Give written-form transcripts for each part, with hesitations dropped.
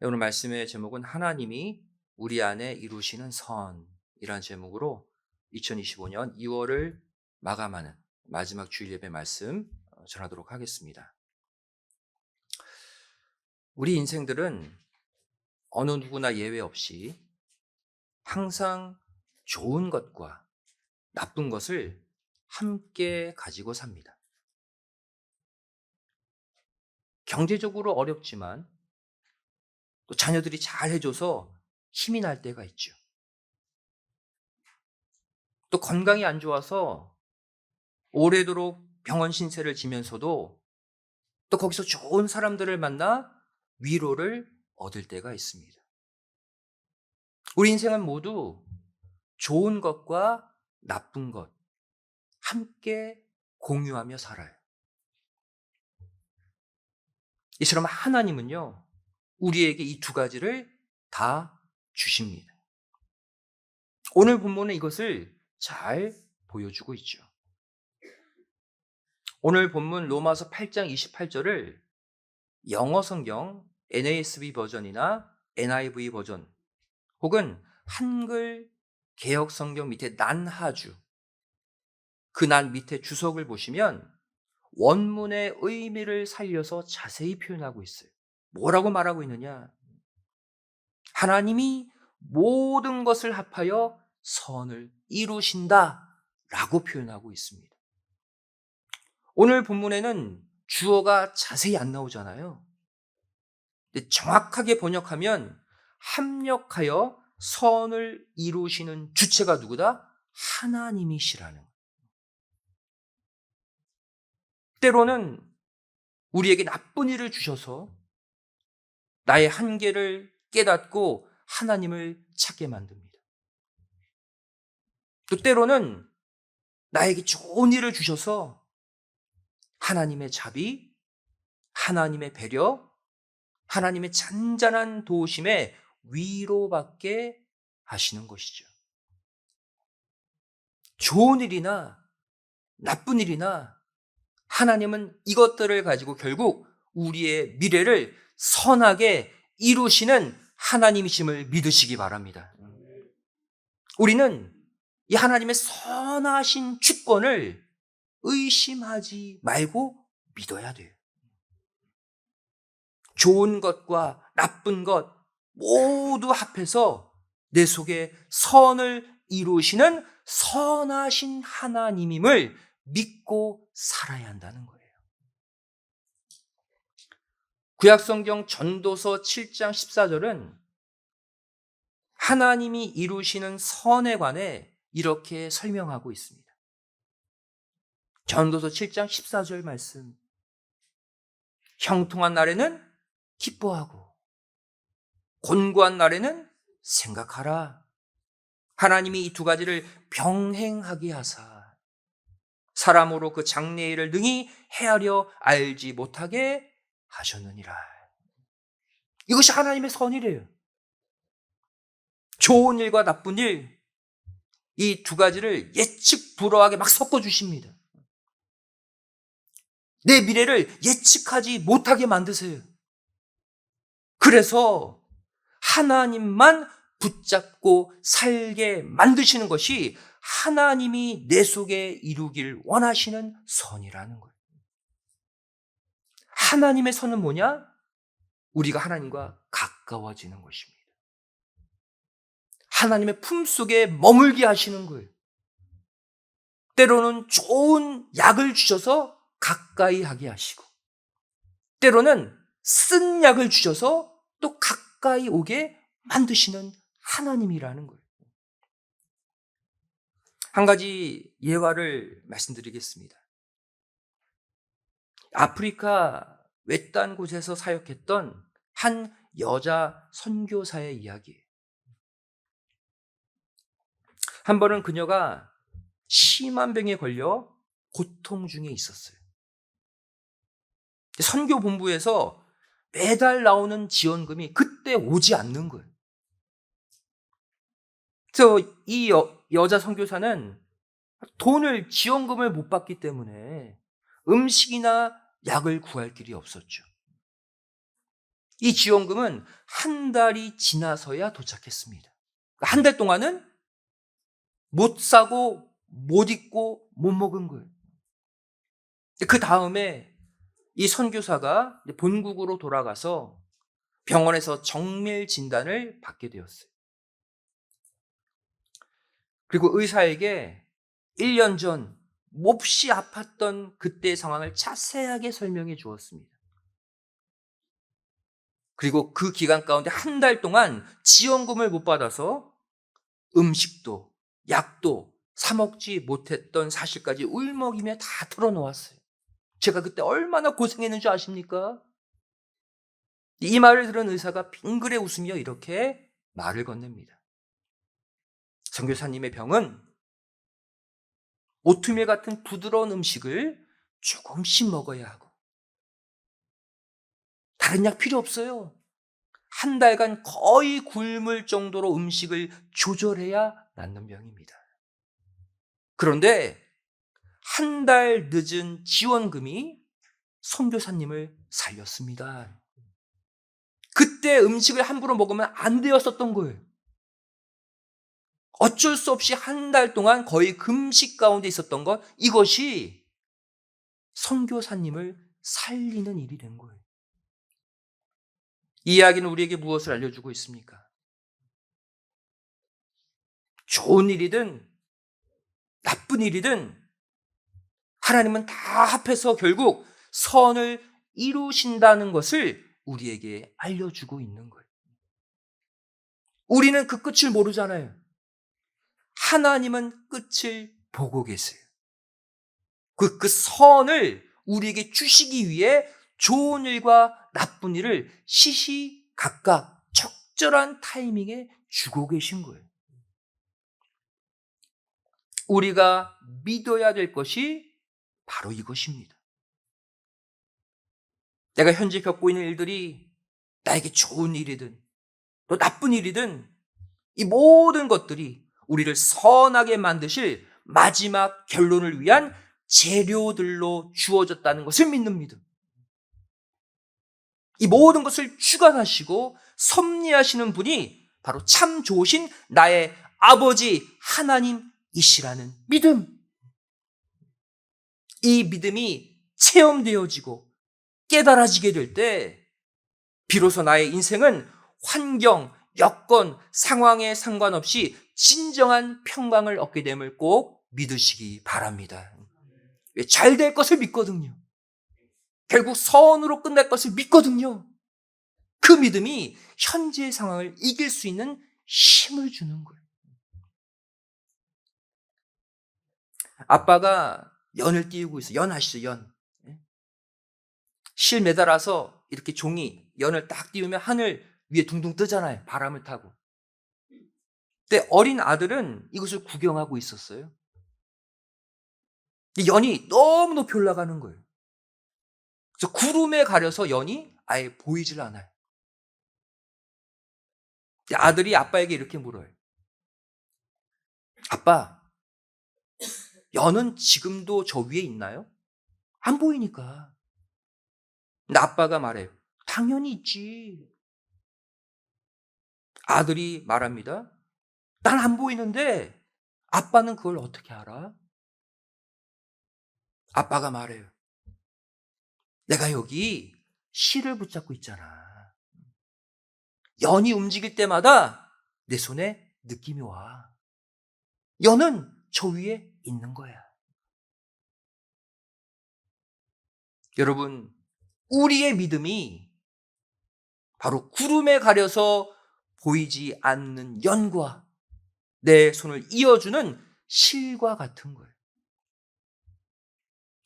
오늘 말씀의 제목은 하나님이 우리 안에 이루시는 선이라는 제목으로 2025년 2월을 마감하는 마지막 주일 예배 말씀 전하도록 하겠습니다. 우리 인생들은 어느 누구나 예외 없이 항상 좋은 것과 나쁜 것을 함께 가지고 삽니다. 경제적으로 어렵지만 또 자녀들이 잘 해줘서 힘이 날 때가 있죠. 또 건강이 안 좋아서 오래도록 병원 신세를 지면서도 또 거기서 좋은 사람들을 만나 위로를 얻을 때가 있습니다. 우리 인생은 모두 좋은 것과 나쁜 것 함께 공유하며 살아요. 이처럼 하나님은요, 우리에게 이 두 가지를 다 주십니다. 오늘 본문은 이것을 잘 보여주고 있죠. 오늘 본문 로마서 8장 28절을 영어 성경 NASB 버전이나 NIV 버전 혹은 한글 개역 성경 밑에 난하주, 그 난 밑에 주석을 보시면 원문의 의미를 살려서 자세히 표현하고 있어요. 뭐라고 말하고 있느냐? 하나님이 모든 것을 합하여 선을 이루신다 라고 표현하고 있습니다. 오늘 본문에는 주어가 자세히 안 나오잖아요. 근데 정확하게 번역하면 합력하여 선을 이루시는 주체가 누구다? 하나님이시라는 거예요. 때로는 우리에게 나쁜 일을 주셔서 나의 한계를 깨닫고 하나님을 찾게 만듭니다. 또 때로는 나에게 좋은 일을 주셔서 하나님의 자비, 하나님의 배려, 하나님의 잔잔한 도우심에 위로받게 하시는 것이죠. 좋은 일이나 나쁜 일이나 하나님은 이것들을 가지고 결국 우리의 미래를 선하게 이루시는 하나님이심을 믿으시기 바랍니다. 우리는 이 하나님의 선하신 주권을 의심하지 말고 믿어야 돼요. 좋은 것과 나쁜 것 모두 합해서 내 속에 선을 이루시는 선하신 하나님임을 믿고 살아야 한다는 거예요. 구약성경 전도서 7장 14절은 하나님이 이루시는 선에 관해 이렇게 설명하고 있습니다. 전도서 7장 14절 말씀. 형통한 날에는 기뻐하고 곤고한 날에는 생각하라. 하나님이 이 두 가지를 병행하게 하사 사람으로 그 장래일을 능히 헤아려 알지 못하게 하셨느니라. 이것이 하나님의 선이래요. 좋은 일과 나쁜 일, 이 두 가지를 예측 불허하게 막 섞어주십니다. 내 미래를 예측하지 못하게 만드세요. 그래서 하나님만 붙잡고 살게 만드시는 것이 하나님이 내 속에 이루길 원하시는 선이라는 거예요. 하나님의 선은 뭐냐? 우리가 하나님과 가까워지는 것입니다. 하나님의 품속에 머물게 하시는 거예요. 때로는 좋은 약을 주셔서 가까이 하게 하시고, 때로는 쓴 약을 주셔서 또 가까이 오게 만드시는 하나님이라는 거예요. 한 가지 예화를 말씀드리겠습니다. 아프리카 외딴 곳에서 사역했던 한 여자 선교사의 이야기예요. 한 번은 그녀가 심한 병에 걸려 고통 중에 있었어요. 선교 본부에서 매달 나오는 지원금이 그때 오지 않는 거예요. 그래서 이 여자 선교사는 지원금을 못 받기 때문에 음식이나 약을 구할 길이 없었죠. 이 지원금은 한 달이 지나서야 도착했습니다. 한 달 동안은 못 사고 못 입고 못 먹은 거예요. 그 다음에 이 선교사가 본국으로 돌아가서 병원에서 정밀 진단을 받게 되었어요. 그리고 의사에게 1년 전 몹시 아팠던 그때의 상황을 자세하게 설명해 주었습니다. 그리고 그 기간 가운데 한 달 동안 지원금을 못 받아서 음식도 약도 사 먹지 못했던 사실까지 울먹이며 다 털어놓았어요. 제가 그때 얼마나 고생했는지 아십니까? 이 말을 들은 의사가 빙그레 웃으며 이렇게 말을 건넵니다. 선교사님의 병은 오트밀 같은 부드러운 음식을 조금씩 먹어야 하고 다른 약 필요 없어요. 한 달간 거의 굶을 정도로 음식을 조절해야 낫는 병입니다. 그런데 한 달 늦은 지원금이 선교사님을 살렸습니다. 그때 음식을 함부로 먹으면 안 되었었던 거예요. 어쩔 수 없이 한 달 동안 거의 금식 가운데 있었던 것, 이것이 선교사님을 살리는 일이 된 거예요. 이 이야기는 우리에게 무엇을 알려주고 있습니까? 좋은 일이든 나쁜 일이든 하나님은 다 합해서 결국 선을 이루신다는 것을 우리에게 알려주고 있는 거예요. 우리는 그 끝을 모르잖아요. 하나님은 끝을 보고 계세요. 그 선을 우리에게 주시기 위해 좋은 일과 나쁜 일을 시시각각 적절한 타이밍에 주고 계신 거예요. 우리가 믿어야 될 것이 바로 이것입니다. 내가 현재 겪고 있는 일들이 나에게 좋은 일이든 또 나쁜 일이든 이 모든 것들이 우리를 선하게 만드실 마지막 결론을 위한 재료들로 주어졌다는 것을 믿는 믿음. 이 모든 것을 주관하시고 섭리하시는 분이 바로 참 좋으신 나의 아버지 하나님이시라는 믿음. 이 믿음이 체험되어지고 깨달아지게 될 때 비로소 나의 인생은 환경, 여건, 상황에 상관없이 진정한 평강을 얻게 됨을 꼭 믿으시기 바랍니다. 잘 될 것을 믿거든요. 결국 선으로 끝날 것을 믿거든요. 그 믿음이 현재의 상황을 이길 수 있는 힘을 주는 거예요. 아빠가 연을 띄우고 있어요. 연 아시죠? 연. 실 매달아서 이렇게 종이 연을 딱 띄우면 하늘 위에 둥둥 뜨잖아요. 바람을 타고. 근데 어린 아들은 이것을 구경하고 있었어요. 연이 너무 높이 올라가는 거예요. 그래서 구름에 가려서 연이 아예 보이질 않아요. 아들이 아빠에게 이렇게 물어요. 아빠, 연은 지금도 저 위에 있나요? 안 보이니까. 근데 아빠가 말해요. 당연히 있지. 아들이 말합니다. 난 안 보이는데 아빠는 그걸 어떻게 알아? 아빠가 말해요. 내가 여기 실을 붙잡고 있잖아. 연이 움직일 때마다 내 손에 느낌이 와. 연은 저 위에 있는 거야. 여러분, 우리의 믿음이 바로 구름에 가려서 보이지 않는 연과 내 손을 이어주는 실과 같은 거예요.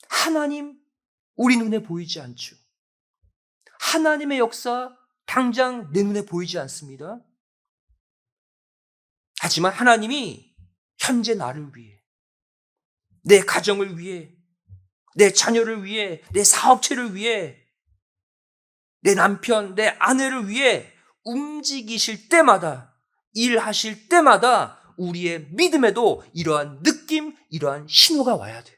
하나님, 우리 눈에 보이지 않죠. 하나님의 역사, 당장 내 눈에 보이지 않습니다. 하지만 하나님이 현재 나를 위해, 내 가정을 위해, 내 자녀를 위해, 내 사업체를 위해, 내 남편, 내 아내를 위해 움직이실 때마다, 일하실 때마다 우리의 믿음에도 이러한 느낌, 이러한 신호가 와야 돼.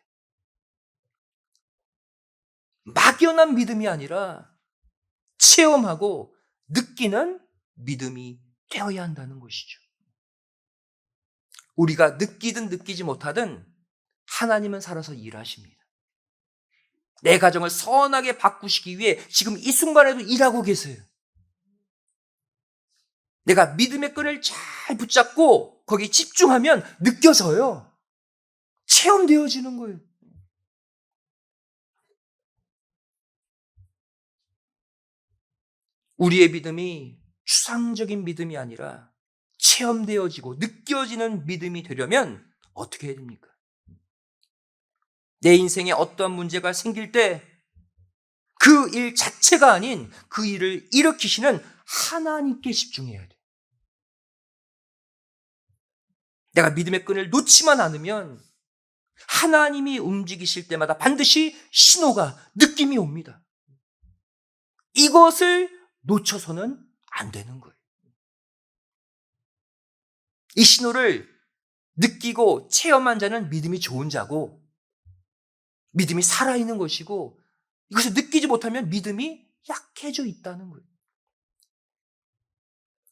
막연한 믿음이 아니라 체험하고 느끼는 믿음이 되어야 한다는 것이죠. 우리가 느끼든 느끼지 못하든 하나님은 살아서 일하십니다. 내 가정을 선하게 바꾸시기 위해 지금 이 순간에도 일하고 계세요. 내가 믿음의 끈을 잘 붙잡고 거기에 집중하면 느껴져요. 체험되어지는 거예요. 우리의 믿음이 추상적인 믿음이 아니라 체험되어지고 느껴지는 믿음이 되려면 어떻게 해야 됩니까? 내 인생에 어떠한 문제가 생길 때 그 일 자체가 아닌 그 일을 일으키시는 하나님께 집중해야 돼. 내가 믿음의 끈을 놓지만 않으면 하나님이 움직이실 때마다 반드시 신호가, 느낌이 옵니다. 이것을 놓쳐서는 안 되는 거예요. 이 신호를 느끼고 체험한 자는 믿음이 좋은 자고, 믿음이 살아있는 것이고, 이것을 느끼지 못하면 믿음이 약해져 있다는 거예요.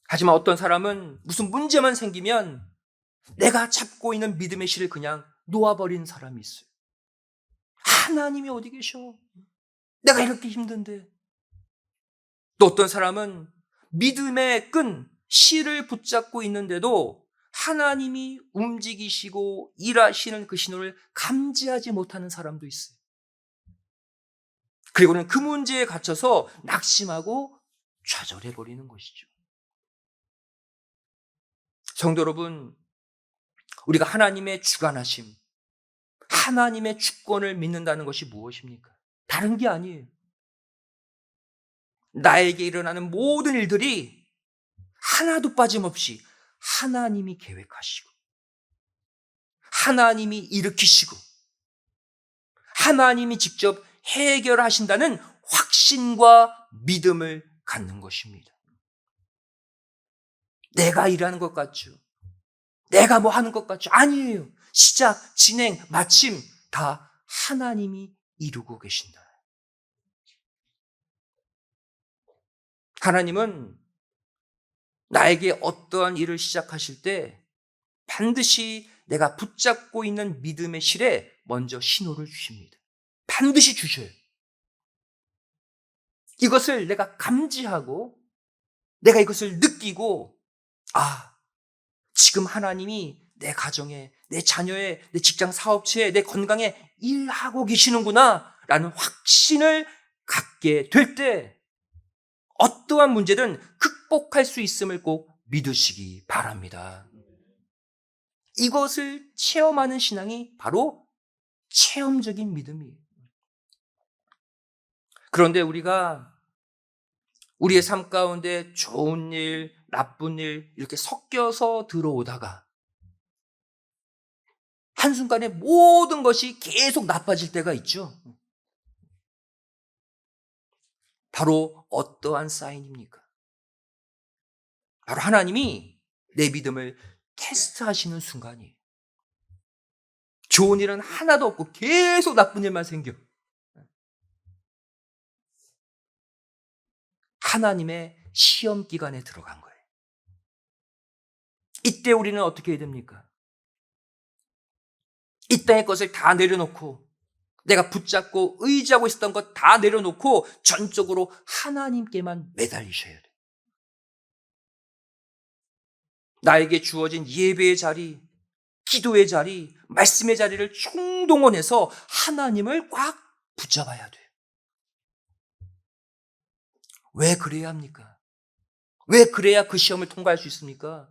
하지만 어떤 사람은 무슨 문제만 생기면 내가 잡고 있는 믿음의 실을 그냥 놓아버리는 사람이 있어요. 하나님이 어디 계셔? 내가 이렇게 힘든데. 또 어떤 사람은 믿음의 끈, 실을 붙잡고 있는데도 하나님이 움직이시고 일하시는 그 신호를 감지하지 못하는 사람도 있어요. 그리고는 그 문제에 갇혀서 낙심하고 좌절해버리는 것이죠. 성도 여러분, 우리가 하나님의 주관하심, 하나님의 주권을 믿는다는 것이 무엇입니까? 다른 게 아니에요. 나에게 일어나는 모든 일들이 하나도 빠짐없이 하나님이 계획하시고, 하나님이 일으키시고, 하나님이 직접 해결하신다는 확신과 믿음을 갖는 것입니다. 내가 일하는 것 같죠? 내가 뭐 하는 것 같죠? 아니에요. 시작, 진행, 마침 다 하나님이 이루고 계신다. 하나님은 나에게 어떠한 일을 시작하실 때 반드시 내가 붙잡고 있는 믿음의 실에 먼저 신호를 주십니다. 반드시 주셔요. 이것을 내가 감지하고 내가 이것을 느끼고, 아, 지금 하나님이 내 가정에, 내 자녀에, 내 직장 사업체에, 내 건강에 일하고 계시는구나 라는 확신을 갖게 될 때 어떠한 문제든 극복할 수 있음을 꼭 믿으시기 바랍니다. 이것을 체험하는 신앙이 바로 체험적인 믿음이에요. 그런데 우리가 우리의 삶 가운데 좋은 일, 나쁜 일 이렇게 섞여서 들어오다가 한순간에 모든 것이 계속 나빠질 때가 있죠. 바로 어떠한 사인입니까? 바로 하나님이 내 믿음을 테스트하시는 순간이에요. 좋은 일은 하나도 없고 계속 나쁜 일만 생겨. 하나님의 시험 기간에 들어간 거예요. 이때 우리는 어떻게 해야 됩니까? 이 땅의 것을 다 내려놓고 내가 붙잡고 의지하고 있었던 것 다 내려놓고 전적으로 하나님께만 매달리셔야 돼요. 나에게 주어진 예배의 자리, 기도의 자리, 말씀의 자리를 총동원해서 하나님을 꽉 붙잡아야 돼요. 왜 그래야 합니까? 왜 그래야 그 시험을 통과할 수 있습니까?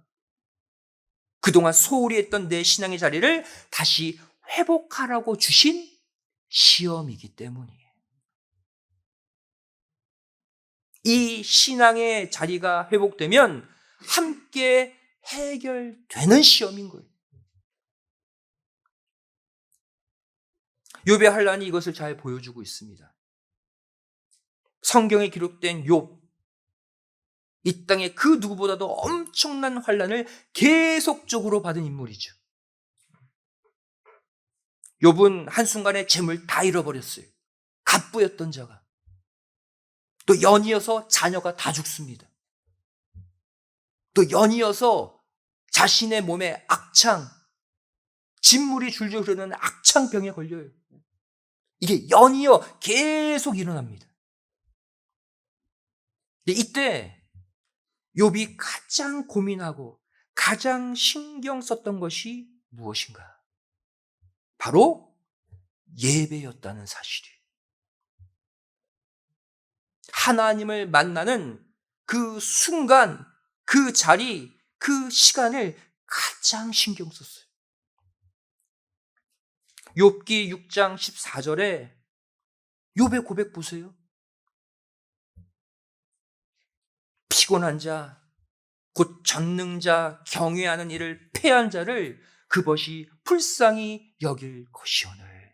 그동안 소홀히 했던 내 신앙의 자리를 다시 회복하라고 주신 시험이기 때문이에요. 이 신앙의 자리가 회복되면 함께 해결되는 시험인 거예요. 욥의 환란이 이것을 잘 보여주고 있습니다. 성경에 기록된 욥, 이 땅에 그 누구보다도 엄청난 환란을 계속적으로 받은 인물이죠. 욥은 한순간에 재물 다 잃어버렸어요. 갑부였던 자가. 또 연이어서 자녀가 다 죽습니다. 또 연이어서 자신의 몸에 악창, 진물이 줄줄 흐르는 악창병에 걸려요. 이게 연이어 계속 일어납니다. 근데 이때 욥이 가장 고민하고 가장 신경 썼던 것이 무엇인가? 바로 예배였다는 사실이에요. 하나님을 만나는 그 순간, 그 자리, 그 시간을 가장 신경 썼어요. 욥기 6장 14절에 욥의 고백 보세요. 피곤한 자, 곧 전능자, 경외하는 이를 패한 자를 그것이 불쌍히 여길 것이오늘.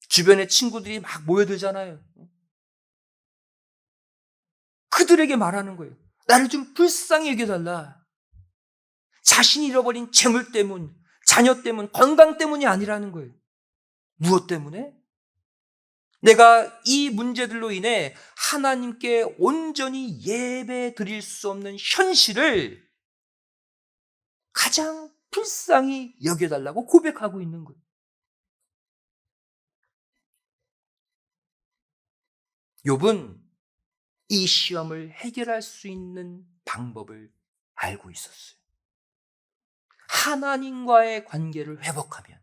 주변에 친구들이 막 모여들잖아요. 그들에게 말하는 거예요. 나를 좀 불쌍히 여겨달라. 자신이 잃어버린 재물 때문, 자녀 때문, 건강 때문이 아니라는 거예요. 무엇 때문에? 내가 이 문제들로 인해 하나님께 온전히 예배 드릴 수 없는 현실을 가장 불쌍히 여겨달라고 고백하고 있는 거예요. 욥은 이 시험을 해결할 수 있는 방법을 알고 있었어요. 하나님과의 관계를 회복하면,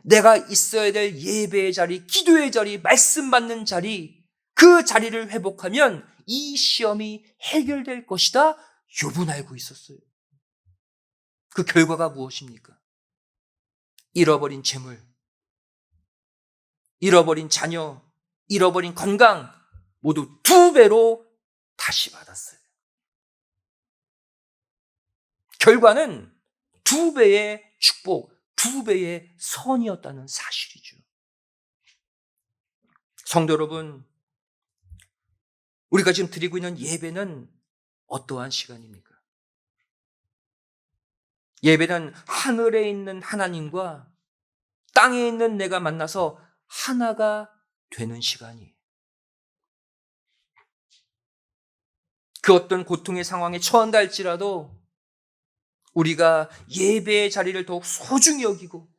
내가 있어야 될 예배의 자리, 기도의 자리, 말씀 받는 자리, 그 자리를 회복하면 이 시험이 해결될 것이다. 욥은 알고 있었어요. 그 결과가 무엇입니까? 잃어버린 재물, 잃어버린 자녀, 잃어버린 건강 모두 2배로 다시 받았어요. 결과는 2배의 축복, 2배의 선이었다는 사실이죠. 성도 여러분, 우리가 지금 드리고 있는 예배는 어떠한 시간입니까? 예배는 하늘에 있는 하나님과 땅에 있는 내가 만나서 하나가 되는 시간이에요. 그 어떤 고통의 상황에 처한다 할지라도 우리가 예배의 자리를 더욱 소중히 여기고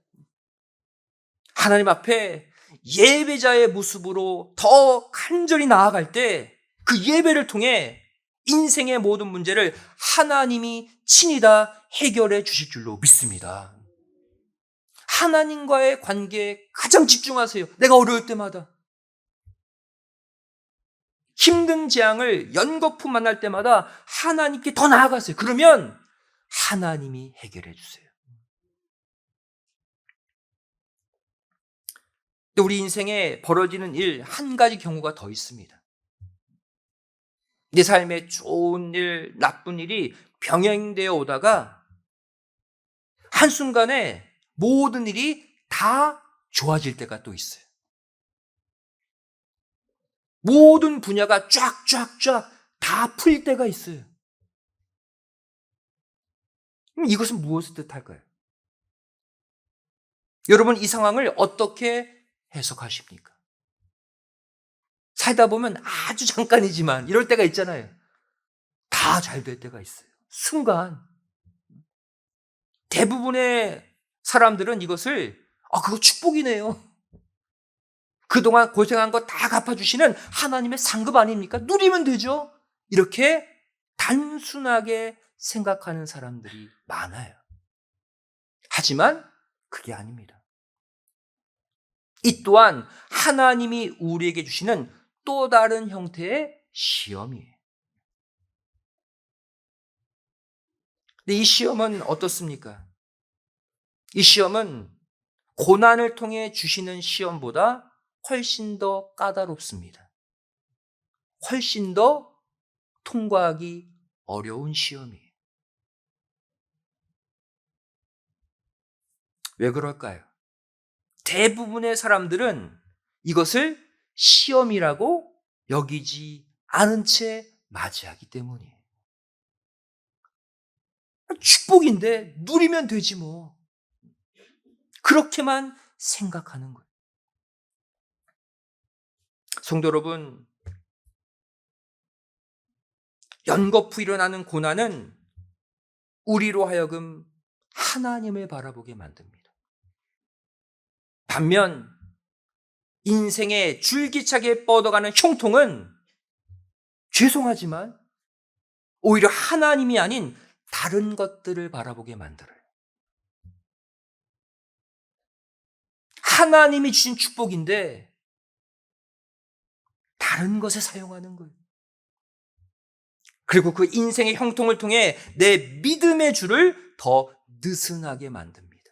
하나님 앞에 예배자의 모습으로 더 간절히 나아갈 때 그 예배를 통해 인생의 모든 문제를 하나님이 친히 다 해결해 주실 줄로 믿습니다. 하나님과의 관계에 가장 집중하세요. 내가 어려울 때마다, 힘든 재앙을 연거푸 만날 때마다 하나님께 더 나아가세요. 그러면 하나님이 해결해 주세요. 우리 인생에 벌어지는 일 한 가지 경우가 더 있습니다. 내 삶에 좋은 일, 나쁜 일이 병행되어 오다가 한순간에 모든 일이 다 좋아질 때가 또 있어요. 모든 분야가 쫙쫙쫙 다 풀릴 때가 있어요. 그럼 이것은 무엇을 뜻할까요? 여러분, 이 상황을 어떻게 해석하십니까? 살다 보면 아주 잠깐이지만 이럴 때가 있잖아요. 다 잘 될 때가 있어요. 순간. 대부분의 사람들은 이것을 그거 축복이네요. 그동안 고생한 거 다 갚아주시는 하나님의 상급 아닙니까? 누리면 되죠. 이렇게 단순하게 생각하는 사람들이 많아요. 하지만 그게 아닙니다. 이 또한 하나님이 우리에게 주시는 또 다른 형태의 시험이에요. 근데 이 시험은 어떻습니까? 이 시험은 고난을 통해 주시는 시험보다 훨씬 더 까다롭습니다. 훨씬 더 통과하기 어려운 시험이에요. 왜 그럴까요? 대부분의 사람들은 이것을 시험이라고 여기지 않은 채 맞이하기 때문이에요. 축복인데 누리면 되지 뭐. 그렇게만 생각하는 거예요. 성도 여러분, 연거푸 일어나는 고난은 우리로 하여금 하나님을 바라보게 만듭니다. 반면 인생의 줄기차게 뻗어가는 형통은 죄송하지만 오히려 하나님이 아닌 다른 것들을 바라보게 만들어요. 하나님이 주신 축복인데 다른 것에 사용하는 거예요. 그리고 그 인생의 형통을 통해 내 믿음의 줄을 더 느슨하게 만듭니다.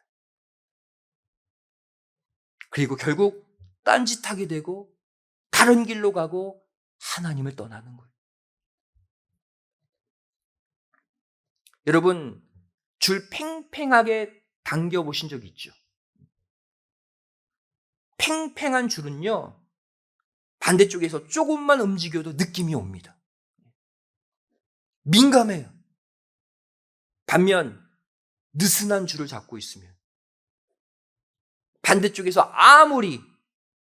그리고 결국 딴짓하게 되고 다른 길로 가고 하나님을 떠나는 거예요. 여러분, 줄 팽팽하게 당겨보신 적 있죠? 팽팽한 줄은요, 반대쪽에서 조금만 움직여도 느낌이 옵니다. 민감해요. 반면 느슨한 줄을 잡고 있으면 반대쪽에서 아무리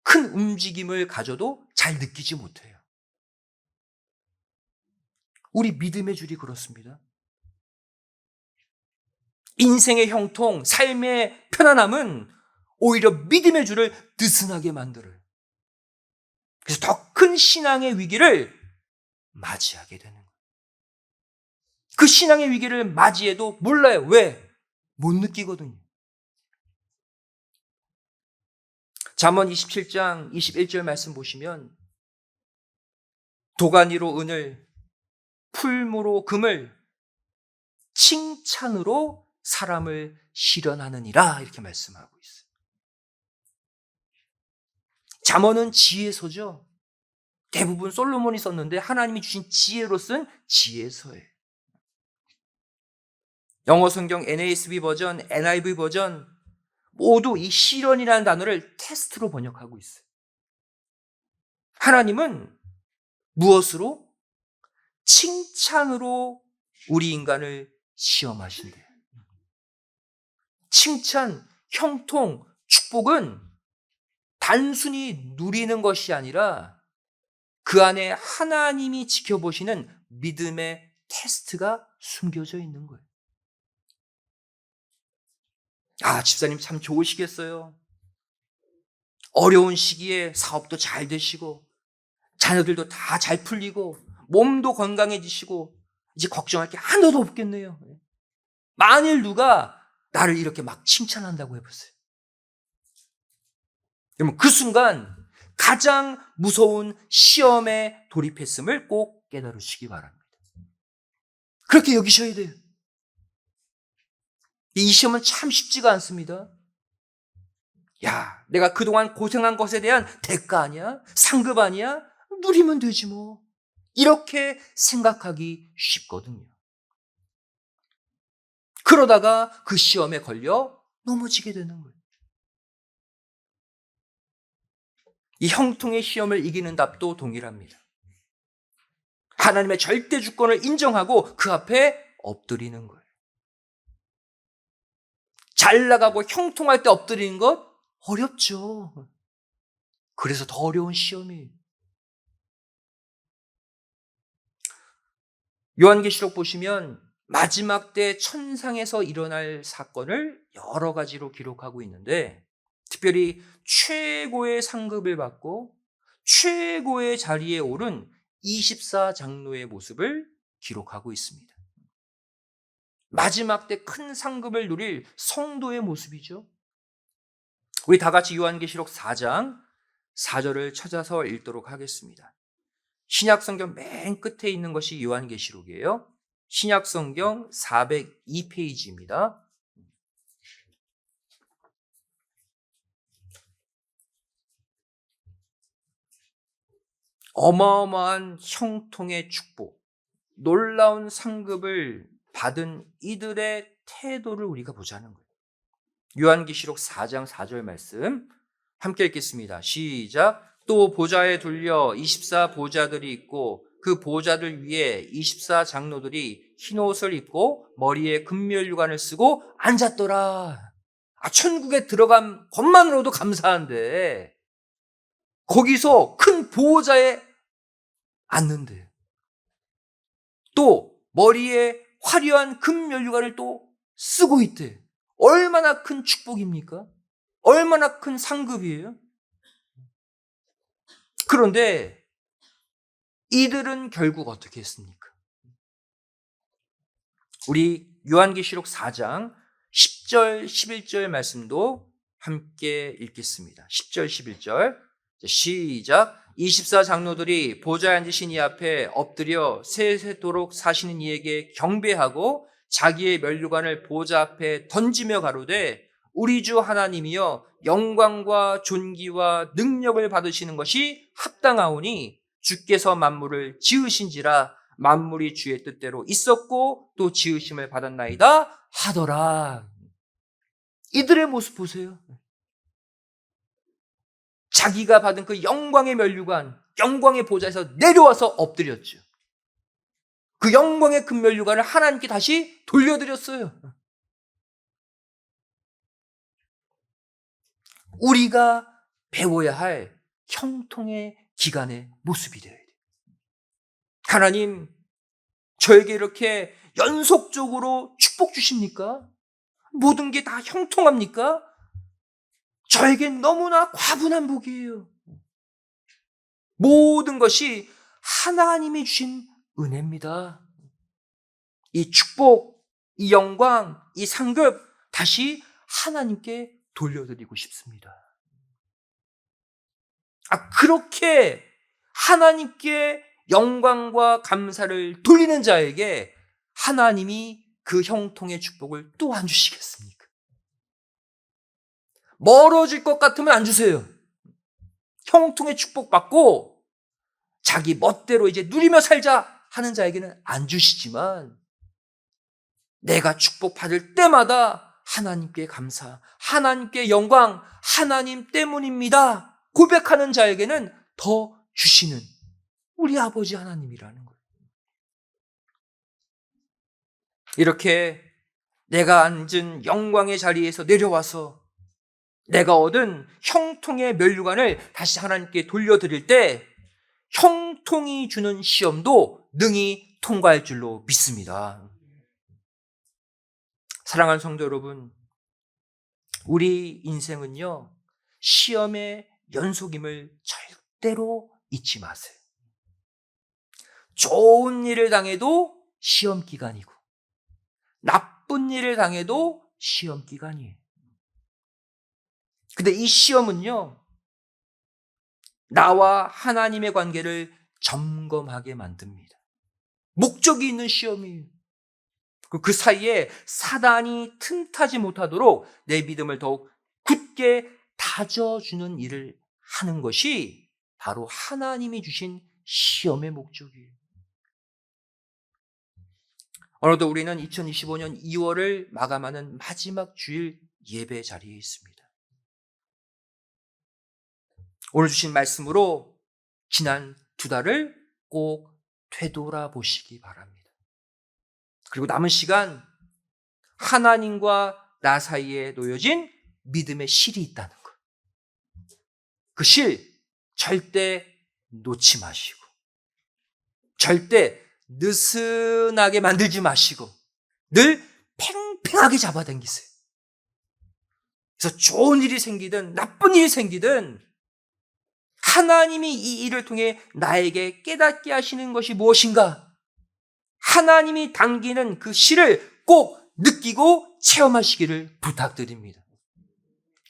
큰 움직임을 가져도 잘 느끼지 못해요. 우리 믿음의 줄이 그렇습니다. 인생의 형통, 삶의 편안함은 오히려 믿음의 줄을 느슨하게 만들어요. 그래서 더 큰 신앙의 위기를 맞이하게 되는 거예요. 그 신앙의 위기를 맞이해도 몰라요. 왜? 못 느끼거든요. 잠언 27장 21절 말씀 보시면 도가니로 은을, 풀무로 금을, 칭찬으로 사람을 실현하느니라 이렇게 말씀하고 있어요. 잠언은 지혜서죠. 대부분 솔로몬이 썼는데 하나님이 주신 지혜로 쓴 지혜서예요. 영어 성경 NASB 버전, NIV 버전 모두 이 실현이라는 단어를 테스트로 번역하고 있어요. 하나님은 무엇으로? 칭찬으로 우리 인간을 시험하신대요. 칭찬, 형통, 축복은 단순히 누리는 것이 아니라 그 안에 하나님이 지켜보시는 믿음의 테스트가 숨겨져 있는 거예요. 아, 집사님 참 좋으시겠어요. 어려운 시기에 사업도 잘 되시고 자녀들도 다 잘 풀리고 몸도 건강해지시고 이제 걱정할 게 하나도 없겠네요. 만일 누가 나를 이렇게 막 칭찬한다고 해보세요. 그러면 그 순간 가장 무서운 시험에 돌입했음을 꼭 깨달으시기 바랍니다. 그렇게 여기셔야 돼요. 이 시험은 참 쉽지가 않습니다. 야, 내가 그동안 고생한 것에 대한 대가 아니야? 상급 아니야? 누리면 되지 뭐. 이렇게 생각하기 쉽거든요. 그러다가 그 시험에 걸려 넘어지게 되는 거예요. 이 형통의 시험을 이기는 답도 동일합니다. 하나님의 절대 주권을 인정하고 그 앞에 엎드리는 거예요. 잘 나가고 형통할 때 엎드리는 것 어렵죠. 그래서 더 어려운 시험이에요. 요한계시록 보시면 마지막 때 천상에서 일어날 사건을 여러 가지로 기록하고 있는데 특별히 최고의 상급을 받고 최고의 자리에 오른 24장로의 모습을 기록하고 있습니다. 마지막 때 큰 상급을 누릴 성도의 모습이죠. 우리 다 같이 요한계시록 4장 4절을 찾아서 읽도록 하겠습니다. 신약성경 맨 끝에 있는 것이 요한계시록이에요. 신약성경 402페이지입니다. 어마어마한 형통의 축복, 놀라운 상급을 받은 이들의 태도를 우리가 보자는 거예요. 요한계시록 4장 4절 말씀 함께 읽겠습니다. 시작. 또 보좌에 둘려 24보좌들이 있고 그 보좌들 위에 24장로들이 흰옷을 입고 머리에 금면류관을 쓰고 앉았더라. 천국에 들어간 것만으로도 감사한데 거기서 큰 보호자에 앉는데 또 머리에 화려한 금 면류관을 또 쓰고 있대. 얼마나 큰 축복입니까? 얼마나 큰 상급이에요? 그런데 이들은 결국 어떻게 했습니까? 우리 요한계시록 4장 10절 11절 말씀도 함께 읽겠습니다. 10절 11절 시작. 24장로들이 보좌에 앉으신 이 앞에 엎드려 세세토록 사시는 이에게 경배하고 자기의 면류관을 보좌 앞에 던지며 가로되 우리 주 하나님이여 영광과 존귀와 능력을 받으시는 것이 합당하오니 주께서 만물을 지으신지라 만물이 주의 뜻대로 있었고 또 지으심을 받았나이다 하더라. 이들의 모습 보세요. 자기가 받은 그 영광의 면류관, 영광의 보좌에서 내려와서 엎드렸죠. 그 영광의 금 면류관을 하나님께 다시 돌려드렸어요. 우리가 배워야 할 형통의 기간의 모습이 되어야 돼요. 하나님, 저에게 이렇게 연속적으로 축복 주십니까? 모든 게 다 형통합니까? 저에겐 너무나 과분한 복이에요. 모든 것이 하나님이 주신 은혜입니다. 이 축복, 이 영광, 이 상급 다시 하나님께 돌려드리고 싶습니다. 그렇게 하나님께 영광과 감사를 돌리는 자에게 하나님이 그 형통의 축복을 또 안 주시겠습니까? 멀어질 것 같으면 안 주세요. 형통의 축복 받고 자기 멋대로 이제 누리며 살자 하는 자에게는 안 주시지만 내가 축복받을 때마다 하나님께 감사, 하나님께 영광, 하나님 때문입니다 고백하는 자에게는 더 주시는 우리 아버지 하나님이라는 거예요. 이렇게 내가 앉은 영광의 자리에서 내려와서 내가 얻은 형통의 면류관을 다시 하나님께 돌려드릴 때 형통이 주는 시험도 능히 통과할 줄로 믿습니다. 사랑하는 성도 여러분, 우리 인생은요, 시험의 연속임을 절대로 잊지 마세요. 좋은 일을 당해도 시험 기간이고, 나쁜 일을 당해도 시험 기간이에요. 근데 이 시험은요, 나와 하나님의 관계를 점검하게 만듭니다. 목적이 있는 시험이에요. 그 사이에 사단이 틈타지 못하도록 내 믿음을 더욱 굳게 다져주는 일을 하는 것이 바로 하나님이 주신 시험의 목적이에요. 오늘도 우리는 2025년 2월을 마감하는 마지막 주일 예배 자리에 있습니다. 오늘 주신 말씀으로 지난 2달을 꼭 되돌아보시기 바랍니다. 그리고 남은 시간 하나님과 나 사이에 놓여진 믿음의 실이 있다는 것. 그 실 절대 놓지 마시고 절대 느슨하게 만들지 마시고 늘 팽팽하게 잡아당기세요. 그래서 좋은 일이 생기든 나쁜 일이 생기든 하나님이 이 일을 통해 나에게 깨닫게 하시는 것이 무엇인가? 하나님이 당기는 그 실을 꼭 느끼고 체험하시기를 부탁드립니다.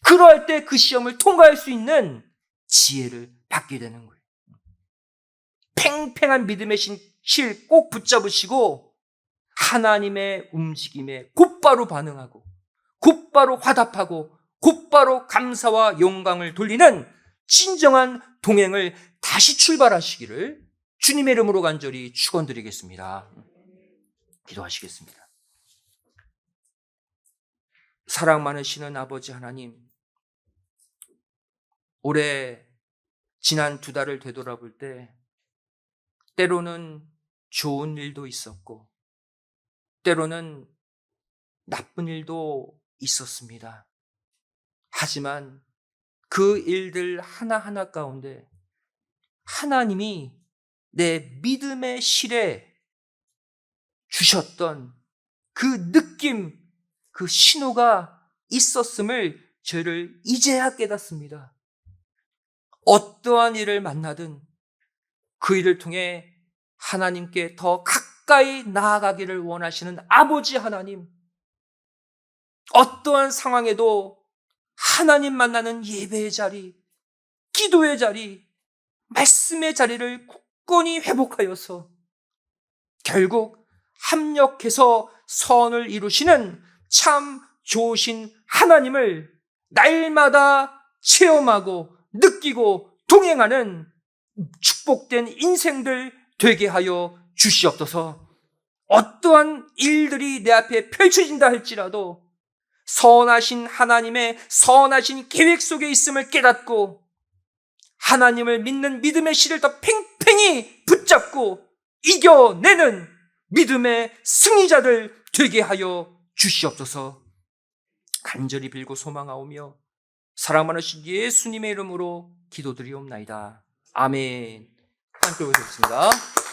그럴 때 그 시험을 통과할 수 있는 지혜를 받게 되는 거예요. 팽팽한 믿음의 실 꼭 붙잡으시고 하나님의 움직임에 곧바로 반응하고 곧바로 화답하고 곧바로 감사와 영광을 돌리는 진정한 동행을 다시 출발하시기를 주님의 이름으로 간절히 축원드리겠습니다. 기도하시겠습니다. 사랑 많으시는 아버지 하나님, 올해 지난 2달을 되돌아볼 때 때로는 좋은 일도 있었고 때로는 나쁜 일도 있었습니다. 하지만 그 일들 하나하나 가운데 하나님이 내 믿음의 실에 주셨던 그 느낌, 그 신호가 있었음을 저를 이제야 깨닫습니다. 어떠한 일을 만나든 그 일을 통해 하나님께 더 가까이 나아가기를 원하시는 아버지 하나님, 어떠한 상황에도 하나님 만나는 예배의 자리, 기도의 자리, 말씀의 자리를 굳건히 회복하여서 결국 합력해서 선을 이루시는 참 좋으신 하나님을 날마다 체험하고 느끼고 동행하는 축복된 인생들 되게 하여 주시옵소서. 어떠한 일들이 내 앞에 펼쳐진다 할지라도 선하신 하나님의 선하신 계획 속에 있음을 깨닫고 하나님을 믿는 믿음의 실을 더 팽팽히 붙잡고 이겨내는 믿음의 승리자들 되게 하여 주시옵소서. 간절히 빌고 소망하오며 사랑 많으신 예수님의 이름으로 기도드리옵나이다. 아멘. 함께 보겠습니다.